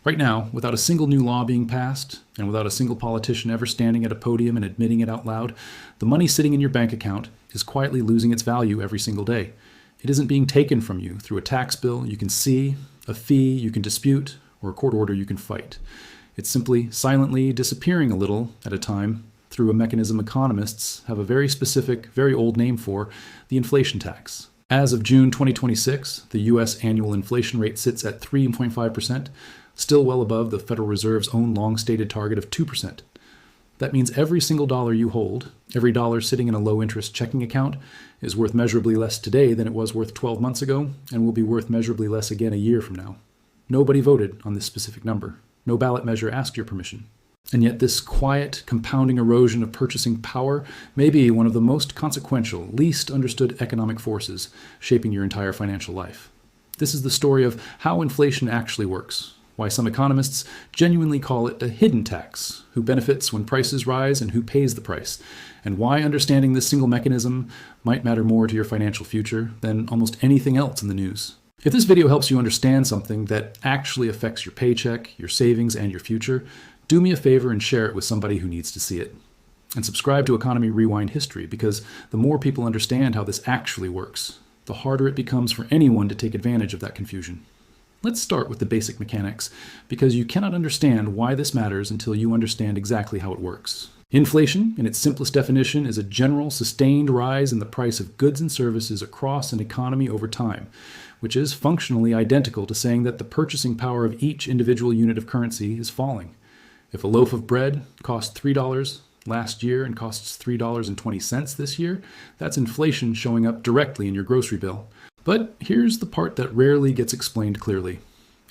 Right now, without a single new law being passed, and without a single politician ever standing at a podium and admitting it out loud, the money sitting in your bank account is quietly losing its value every single day. It isn't being taken from you through a tax bill you can see, a fee you can dispute, or a court order you can fight. It's simply silently disappearing a little at a time through a mechanism economists have a very specific, very old name for, the inflation tax. As of June 2026, the U.S. annual inflation rate sits at 3.5%, still well above the Federal Reserve's own long-stated target of 2%. That means every single dollar you hold, every dollar sitting in a low-interest checking account, is worth measurably less today than it was worth 12 months ago, and will be worth measurably less again a year from now. Nobody voted on this specific number. No ballot measure asked your permission. And yet this quiet, compounding erosion of purchasing power may be one of the most consequential, least understood economic forces shaping your entire financial life. This is the story of how inflation actually works, why some economists genuinely call it a hidden tax, who benefits when prices rise and who pays the price, and why understanding this single mechanism might matter more to your financial future than almost anything else in the news. If this video helps you understand something that actually affects your paycheck, your savings, and your future, do me a favor and share it with somebody who needs to see it. And subscribe to Economy Rewind History, because the more people understand how this actually works, the harder it becomes for anyone to take advantage of that confusion. Let's start with the basic mechanics, because you cannot understand why this matters until you understand exactly how it works. Inflation, in its simplest definition, is a general, sustained rise in the price of goods and services across an economy over time, which is functionally identical to saying that the purchasing power of each individual unit of currency is falling. If a loaf of bread cost $3 last year and costs $3.20 this year, that's inflation showing up directly in your grocery bill. But here's the part that rarely gets explained clearly.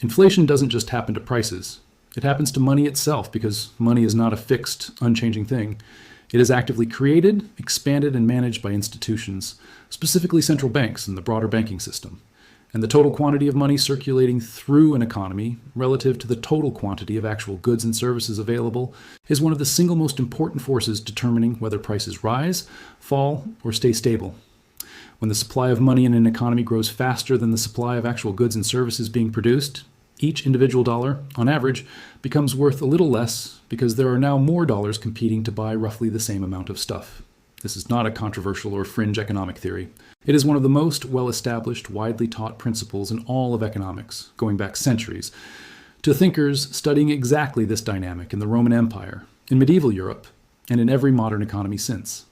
Inflation doesn't just happen to prices. It happens to money itself, because money is not a fixed, unchanging thing. It is actively created, expanded, and managed by institutions, specifically central banks and the broader banking system. And the total quantity of money circulating through an economy, relative to the total quantity of actual goods and services available, is one of the single most important forces determining whether prices rise, fall, or stay stable. When the supply of money in an economy grows faster than the supply of actual goods and services being produced, each individual dollar, on average, becomes worth a little less because there are now more dollars competing to buy roughly the same amount of stuff. This is not a controversial or fringe economic theory. It is one of the most well-established, widely taught principles in all of economics, going back centuries, to thinkers studying exactly this dynamic in the Roman Empire, in medieval Europe, and in every modern economy since.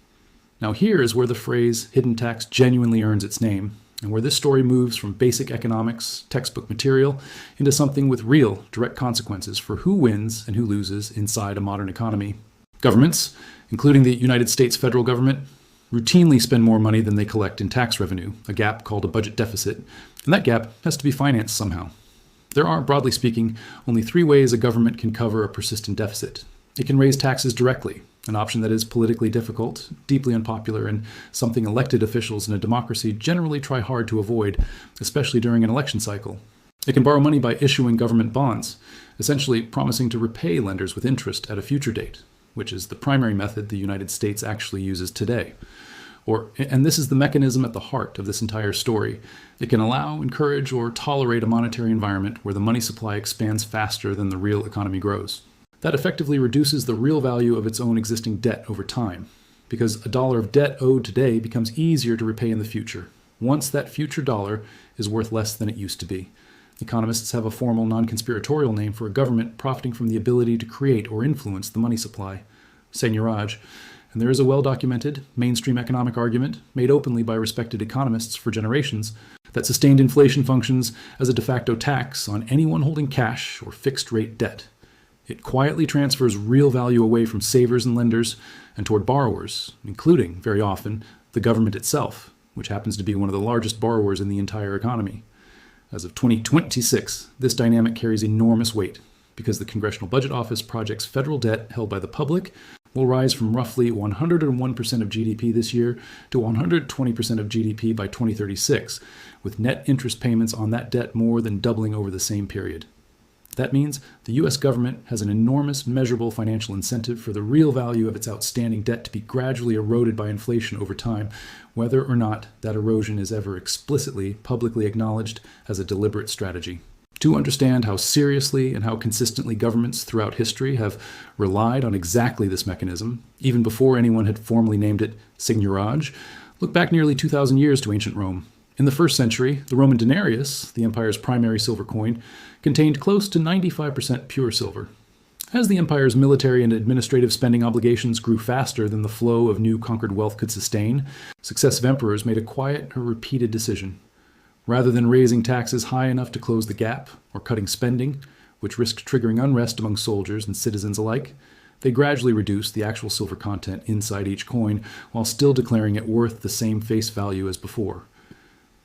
Now here is where the phrase hidden tax genuinely earns its name, and where this story moves from basic economics textbook material into something with real, direct consequences for who wins and who loses inside a modern economy. Governments, including the United States federal government, routinely spend more money than they collect in tax revenue, a gap called a budget deficit, and that gap has to be financed somehow. There are, broadly speaking, only three ways a government can cover a persistent deficit. It can raise taxes directly, an option that is politically difficult, deeply unpopular, and something elected officials in a democracy generally try hard to avoid, especially during an election cycle. It can borrow money by issuing government bonds, essentially promising to repay lenders with interest at a future date, which is the primary method the United States actually uses today. And this is the mechanism at the heart of this entire story. It can allow, encourage, or tolerate a monetary environment where the money supply expands faster than the real economy grows. That effectively reduces the real value of its own existing debt over time, because a dollar of debt owed today becomes easier to repay in the future, once that future dollar is worth less than it used to be. Economists have a formal non-conspiratorial name for a government profiting from the ability to create or influence the money supply, seigniorage, and there is a well-documented, mainstream economic argument, made openly by respected economists for generations, that sustained inflation functions as a de facto tax on anyone holding cash or fixed-rate debt. It quietly transfers real value away from savers and lenders and toward borrowers, including, very often, the government itself, which happens to be one of the largest borrowers in the entire economy. As of 2026, this dynamic carries enormous weight, because the Congressional Budget Office projects federal debt held by the public will rise from roughly 101% of GDP this year to 120% of GDP by 2036, with net interest payments on that debt more than doubling over the same period. That means the U.S. government has an enormous, measurable financial incentive for the real value of its outstanding debt to be gradually eroded by inflation over time, whether or not that erosion is ever explicitly, publicly acknowledged as a deliberate strategy. To understand how seriously and how consistently governments throughout history have relied on exactly this mechanism, even before anyone had formally named it seigniorage, look back nearly 2,000 years to ancient Rome. In the 1st century, the Roman denarius, the empire's primary silver coin, contained close to 95% pure silver. As the empire's military and administrative spending obligations grew faster than the flow of new conquered wealth could sustain, successive emperors made a quiet or repeated decision. Rather than raising taxes high enough to close the gap, or cutting spending, which risked triggering unrest among soldiers and citizens alike, they gradually reduced the actual silver content inside each coin while still declaring it worth the same face value as before.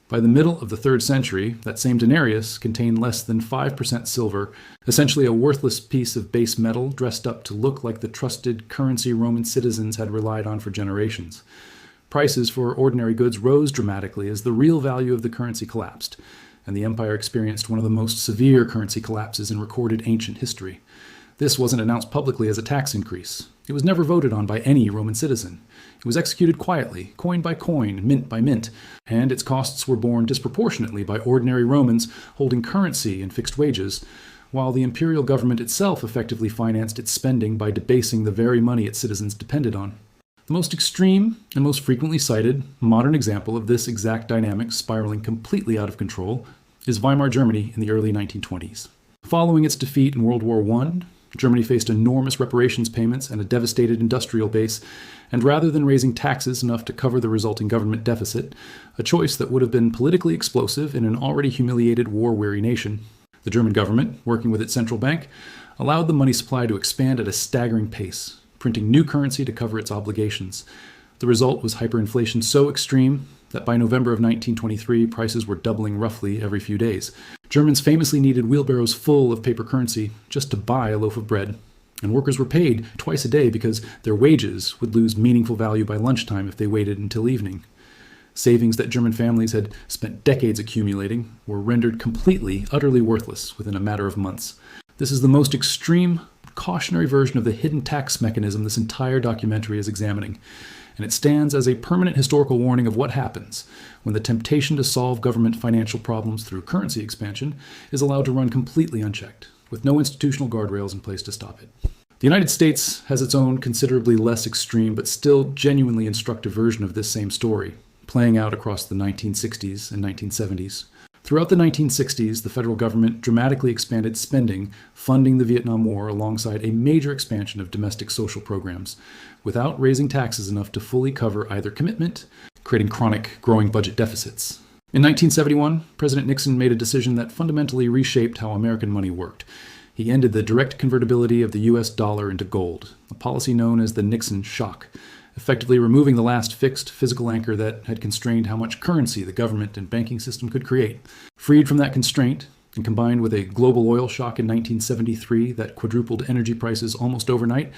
By the middle of the 3rd century, that same denarius contained less than 5% silver, essentially a worthless piece of base metal dressed up to look like the trusted currency Roman citizens had relied on for generations. Prices for ordinary goods rose dramatically as the real value of the currency collapsed, and the empire experienced one of the most severe currency collapses in recorded ancient history. This wasn't announced publicly as a tax increase. It was never voted on by any Roman citizen. It was executed quietly, coin by coin, mint by mint, and its costs were borne disproportionately by ordinary Romans holding currency and fixed wages, while the imperial government itself effectively financed its spending by debasing the very money its citizens depended on. The most extreme and most frequently cited modern example of this exact dynamic spiraling completely out of control is Weimar Germany in the early 1920s. Following its defeat in World War I, Germany faced enormous reparations payments and a devastated industrial base, and rather than raising taxes enough to cover the resulting government deficit, a choice that would have been politically explosive in an already humiliated, war-weary nation, the German government, working with its central bank, allowed the money supply to expand at a staggering pace, printing new currency to cover its obligations. The result was hyperinflation so extreme that by November of 1923, prices were doubling roughly every few days. Germans famously needed wheelbarrows full of paper currency just to buy a loaf of bread, and workers were paid twice a day because their wages would lose meaningful value by lunchtime if they waited until evening. Savings that German families had spent decades accumulating were rendered completely, utterly worthless within a matter of months. This is the most extreme, cautionary version of the hidden tax mechanism this entire documentary is examining, and it stands as a permanent historical warning of what happens when the temptation to solve government financial problems through currency expansion is allowed to run completely unchecked, with no institutional guardrails in place to stop it. The United States has its own considerably less extreme but still genuinely instructive version of this same story, playing out across the 1960s and 1970s. Throughout the 1960s, the federal government dramatically expanded spending, funding the Vietnam War alongside a major expansion of domestic social programs, without raising taxes enough to fully cover either commitment, creating chronic, growing budget deficits. In 1971, President Nixon made a decision that fundamentally reshaped how American money worked. He ended the direct convertibility of the US dollar into gold, a policy known as the Nixon shock, effectively removing the last fixed physical anchor that had constrained how much currency the government and banking system could create. Freed from that constraint, and combined with a global oil shock in 1973 that quadrupled energy prices almost overnight,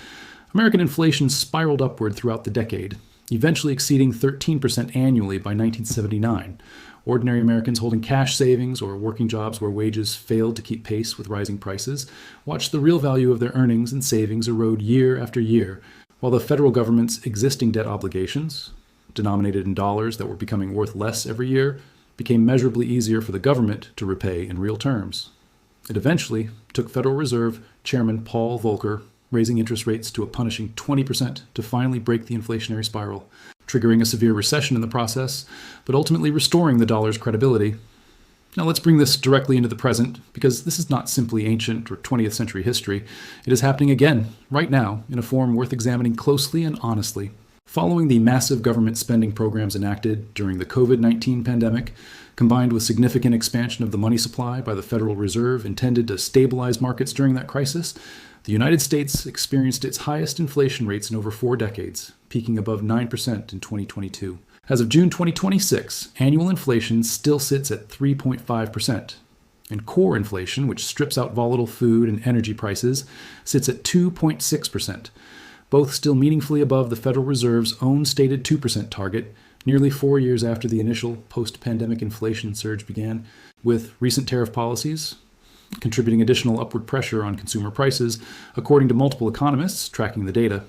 American inflation spiraled upward throughout the decade, eventually exceeding 13% annually by 1979. Ordinary Americans holding cash savings or working jobs where wages failed to keep pace with rising prices watched the real value of their earnings and savings erode year after year, while the federal government's existing debt obligations, denominated in dollars that were becoming worth less every year, became measurably easier for the government to repay in real terms. It eventually took Federal Reserve Chairman Paul Volcker raising interest rates to a punishing 20% to finally break the inflationary spiral, triggering a severe recession in the process, but ultimately restoring the dollar's credibility. Now let's bring this directly into the present, because this is not simply ancient or 20th century history. It is happening again, right now, in a form worth examining closely and honestly. Following the massive government spending programs enacted during the COVID-19 pandemic, combined with significant expansion of the money supply by the Federal Reserve intended to stabilize markets during that crisis, the United States experienced its highest inflation rates in over 4 decades, peaking above 9% in 2022. As of June 2026, annual inflation still sits at 3.5%, and core inflation, which strips out volatile food and energy prices, sits at 2.6%, both still meaningfully above the Federal Reserve's own stated 2% target, nearly 4 years after the initial post-pandemic inflation surge began, with recent tariff policies contributing additional upward pressure on consumer prices, according to multiple economists tracking the data.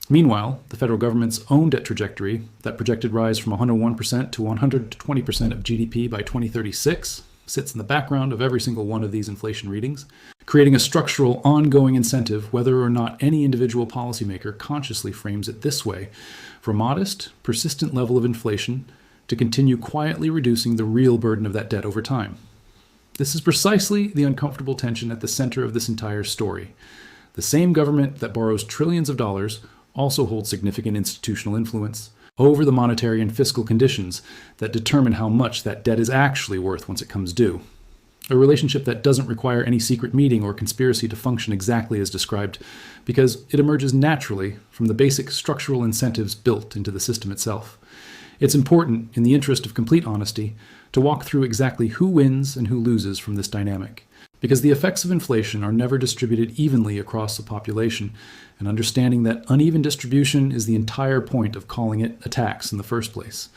Meanwhile, the federal government's own debt trajectory, that projected rise from 101% to 120% of GDP by 2036, sits in the background of every single one of these inflation readings, creating a structural, ongoing incentive whether or not any individual policymaker consciously frames it this way, for a modest, persistent level of inflation to continue quietly reducing the real burden of that debt over time. This is precisely the uncomfortable tension at the center of this entire story. The same government that borrows trillions of dollars also holds significant institutional influence over the monetary and fiscal conditions that determine how much that debt is actually worth once it comes due. A relationship that doesn't require any secret meeting or conspiracy to function exactly as described, because it emerges naturally from the basic structural incentives built into the system itself. It's important, in the interest of complete honesty, to walk through exactly who wins and who loses from this dynamic, because the effects of inflation are never distributed evenly across the population, and understanding that uneven distribution is the entire point of calling it a tax in the first place.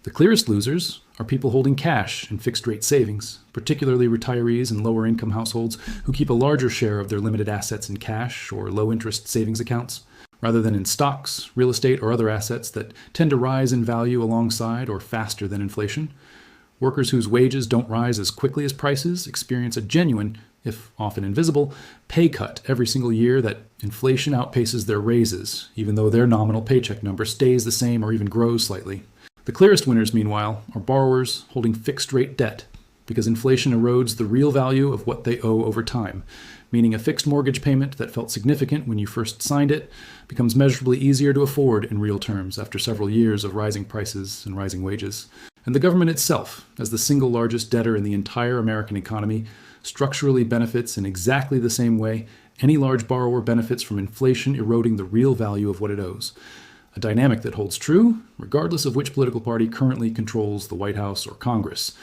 The clearest losers are people holding cash and fixed-rate savings, particularly retirees and lower-income households who keep a larger share of their limited assets in cash or low-interest savings accounts, rather than in stocks, real estate, or other assets that tend to rise in value alongside or faster than inflation. Workers whose wages don't rise as quickly as prices experience a genuine, if often invisible, pay cut every single year that inflation outpaces their raises, even though their nominal paycheck number stays the same or even grows slightly. The clearest winners, meanwhile, are borrowers holding fixed-rate debt, because inflation erodes the real value of what they owe over time, meaning a fixed mortgage payment that felt significant when you first signed it becomes measurably easier to afford in real terms after several years of rising prices and rising wages. And the government itself, as the single largest debtor in the entire American economy, structurally benefits in exactly the same way any large borrower benefits from inflation eroding the real value of what it owes. A dynamic that holds true regardless of which political party currently controls the White House or Congress,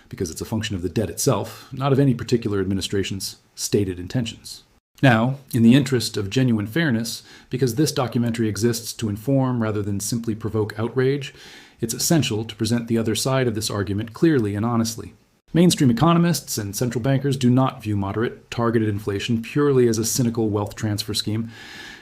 because it's a function of the debt itself, not of any particular administration's stated intentions. Now, in the interest of genuine fairness, because this documentary exists to inform rather than simply provoke outrage, it's essential to present the other side of this argument clearly and honestly. Mainstream economists and central bankers do not view moderate, targeted inflation purely as a cynical wealth transfer scheme,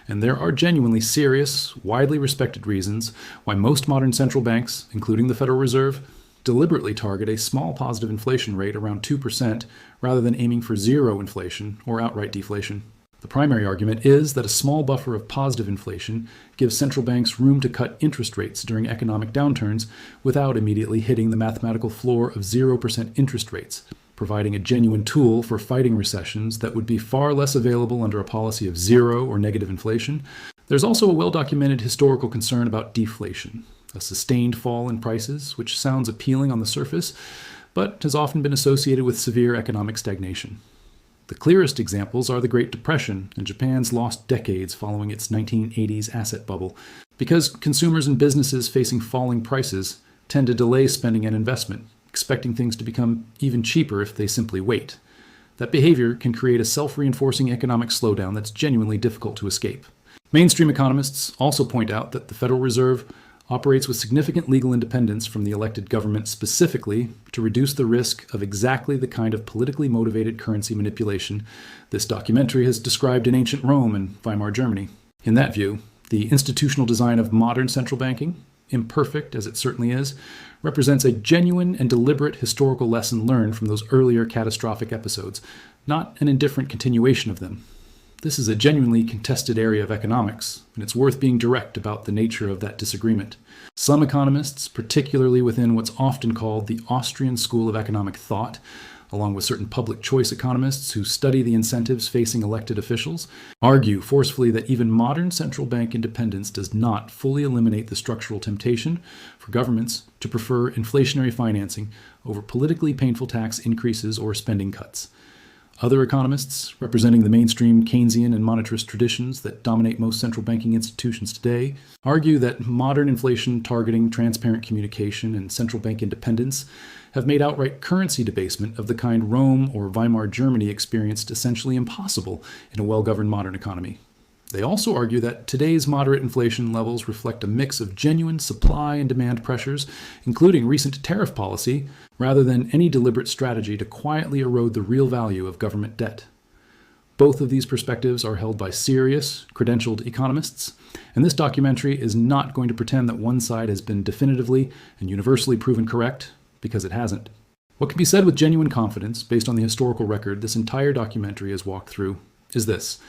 and there are genuinely serious, widely respected reasons why most modern central banks, including the Federal Reserve, deliberately target a small positive inflation rate around 2% rather than aiming for zero inflation or outright deflation. The primary argument is that a small buffer of positive inflation gives central banks room to cut interest rates during economic downturns without immediately hitting the mathematical floor of 0% interest rates, providing a genuine tool for fighting recessions that would be far less available under a policy of zero or negative inflation. There's also a well-documented historical concern about deflation, a sustained fall in prices, which sounds appealing on the surface, but has often been associated with severe economic stagnation. The clearest examples are the Great Depression and Japan's lost decades following its 1980s asset bubble, because consumers and businesses facing falling prices tend to delay spending and investment, expecting things to become even cheaper if they simply wait. That behavior can create a self-reinforcing economic slowdown that's genuinely difficult to escape. Mainstream economists also point out that the Federal Reserve operates with significant legal independence from the elected government specifically to reduce the risk of exactly the kind of politically motivated currency manipulation this documentary has described in ancient Rome and Weimar Germany. In that view, the institutional design of modern central banking, imperfect as it certainly is, represents a genuine and deliberate historical lesson learned from those earlier catastrophic episodes, not an indifferent continuation of them. This is a genuinely contested area of economics, and it's worth being direct about the nature of that disagreement. Some economists, particularly within what's often called the Austrian school of economic thought, along with certain public choice economists who study the incentives facing elected officials, argue forcefully that even modern central bank independence does not fully eliminate the structural temptation for governments to prefer inflationary financing over politically painful tax increases or spending cuts. Other economists, representing the mainstream Keynesian and monetarist traditions that dominate most central banking institutions today, argue that modern inflation targeting transparent communication and central bank independence have made outright currency debasement of the kind Rome or Weimar Germany experienced essentially impossible in a well-governed modern economy. They also argue that today's moderate inflation levels reflect a mix of genuine supply and demand pressures, including recent tariff policy, rather than any deliberate strategy to quietly erode the real value of government debt. Both of these perspectives are held by serious, credentialed economists, and this documentary is not going to pretend that one side has been definitively and universally proven correct, because it hasn't. What can be said with genuine confidence, based on the historical record this entire documentary has walked through, is this.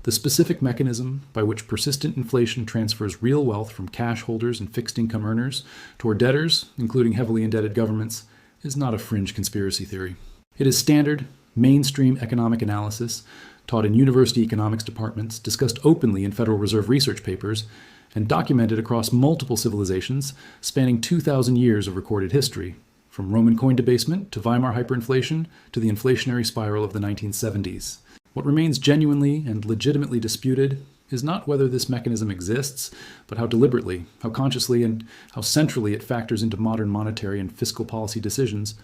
The specific mechanism by which persistent inflation transfers real wealth from cash holders and fixed income earners toward debtors, including heavily indebted governments, is not a fringe conspiracy theory. It is standard, mainstream economic analysis taught in university economics departments, discussed openly in Federal Reserve research papers, and documented across multiple civilizations spanning 2,000 years of recorded history, from Roman coin debasement to Weimar hyperinflation to the inflationary spiral of the 1970s. What remains genuinely and legitimately disputed is not whether this mechanism exists, but how deliberately, how consciously, and how centrally it factors into modern monetary and fiscal policy decisions,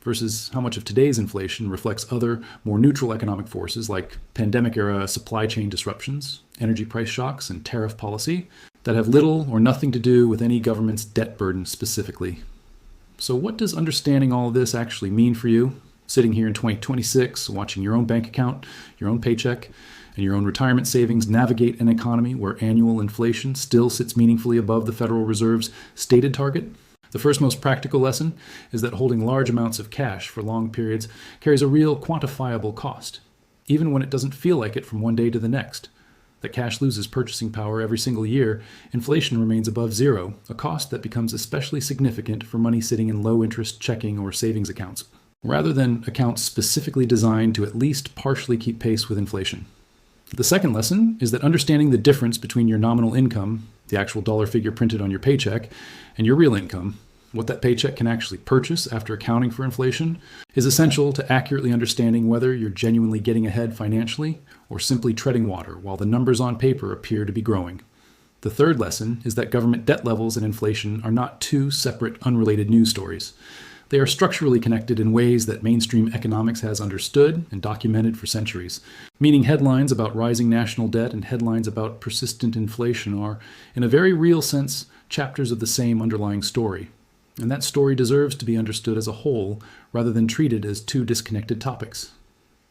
versus how much of today's inflation reflects other, more neutral economic forces like pandemic-era supply chain disruptions, energy price shocks, and tariff policy that have little or nothing to do with any government's debt burden specifically. So what does understanding all of this actually mean for you? Sitting here in 2026, watching your own bank account, your own paycheck, and your own retirement savings navigate an economy where annual inflation still sits meaningfully above the Federal Reserve's stated target? The first most practical lesson is that holding large amounts of cash for long periods carries a real quantifiable cost, even when it doesn't feel like it from one day to the next. That cash loses purchasing power every single year, inflation remains above zero, a cost that becomes especially significant for money sitting in low-interest checking or savings accounts, rather than accounts specifically designed to at least partially keep pace with inflation. The second lesson is that understanding the difference between your nominal income, the actual dollar figure printed on your paycheck, and your real income, what that paycheck can actually purchase after accounting for inflation, is essential to accurately understanding whether you're genuinely getting ahead financially or simply treading water while the numbers on paper appear to be growing. The third lesson is that government debt levels and inflation are not two separate, unrelated news stories. They are structurally connected in ways that mainstream economics has understood and documented for centuries, meaning headlines about rising national debt and headlines about persistent inflation are, in a very real sense, chapters of the same underlying story. And that story deserves to be understood as a whole rather than treated as two disconnected topics.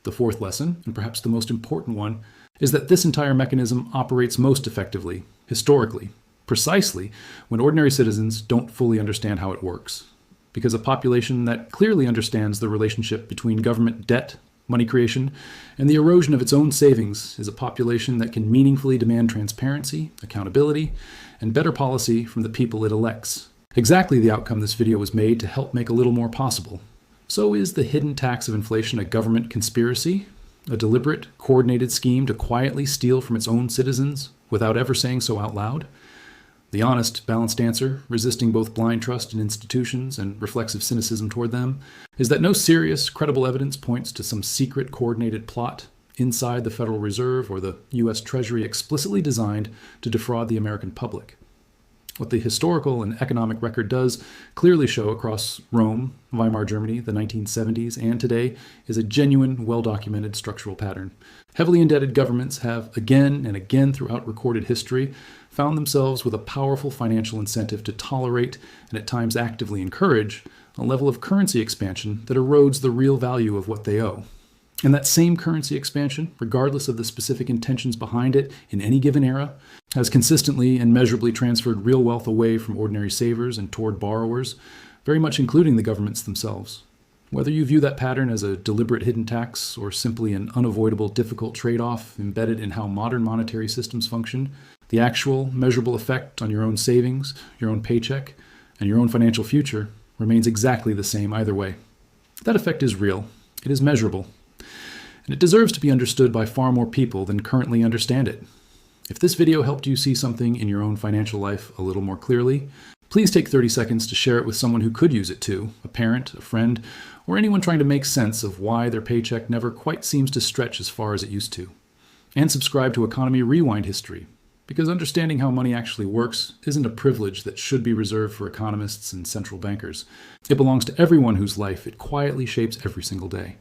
The fourth lesson, and perhaps the most important one, is that this entire mechanism operates most effectively, historically, precisely when ordinary citizens don't fully understand how it works. Because a population that clearly understands the relationship between government debt, money creation, and the erosion of its own savings is a population that can meaningfully demand transparency, accountability, and better policy from the people it elects. Exactly the outcome this video was made to help make a little more possible. So is the hidden tax of inflation a government conspiracy? A deliberate, coordinated scheme to quietly steal from its own citizens without ever saying so out loud? The honest, balanced answer, resisting both blind trust in institutions and reflexive cynicism toward them, is that no serious, credible evidence points to some secret, coordinated plot inside the Federal Reserve or the U.S. Treasury explicitly designed to defraud the American public. What the historical and economic record does clearly show across Rome, Weimar Germany, the 1970s, and today is a genuine, well-documented structural pattern. Heavily indebted governments have, again and again throughout recorded history, found themselves with a powerful financial incentive to tolerate and at times actively encourage a level of currency expansion that erodes the real value of what they owe. And that same currency expansion, regardless of the specific intentions behind it in any given era, has consistently and measurably transferred real wealth away from ordinary savers and toward borrowers, very much including the governments themselves. Whether you view that pattern as a deliberate hidden tax or simply an unavoidable difficult trade-off embedded in how modern monetary systems function, the actual measurable effect on your own savings, your own paycheck, and your own financial future remains exactly the same either way. That effect is real. It is measurable. And it deserves to be understood by far more people than currently understand it. If this video helped you see something in your own financial life a little more clearly, please take 30 seconds to share it with someone who could use it too, a parent, a friend, or anyone trying to make sense of why their paycheck never quite seems to stretch as far as it used to. And subscribe to Economy Rewind History, because understanding how money actually works isn't a privilege that should be reserved for economists and central bankers. It belongs to everyone whose life it quietly shapes every single day.